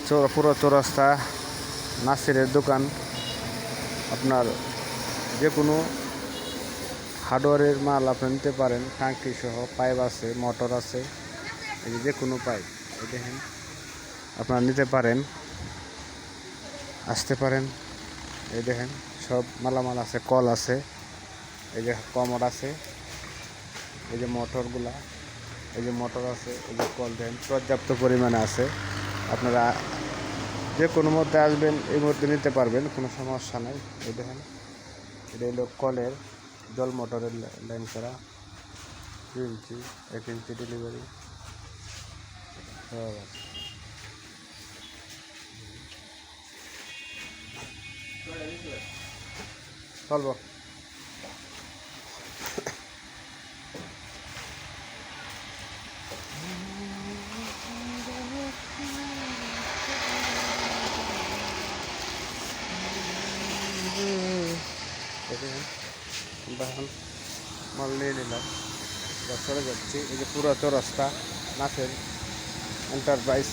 পুরো চৌরাস্তা নাসিরের দোকান। আপনার যে কোনো হার্ডওয়্যারের মাল আপনি নিতে পারেন, টাঙ্কি সহ পাইপ আছে, মোটর আছে, এই যে কোনো পাইপ এই দেখেন আপনারা নিতে পারেন, আসতে পারেন। এই দেখেন সব মালামাল আছে, কল আছে, এই যে কমর আছে, এই যে মোটরগুলা, এই যে মোটর আছে, এই যে কল দেন পর্যাপ্ত পরিমাণে আছে। আপনারা যে কোনো মধ্যে আসবেন, এই মধ্যে নিতে পারবেন, কোনো সমস্যা নাই। এই দেখেন এটা হলো কলের জল মোটরের লাইন করা 2 ইঞ্চি 1 ইঞ্চি ডেলিভারি সব আছে। চলবো দেখেন আমরা এখন মাল নিয়ে নিলাম, চলে যাচ্ছি। এই যে পুরো চৌরাস্তা নাসির এন্টারপ্রাইজ।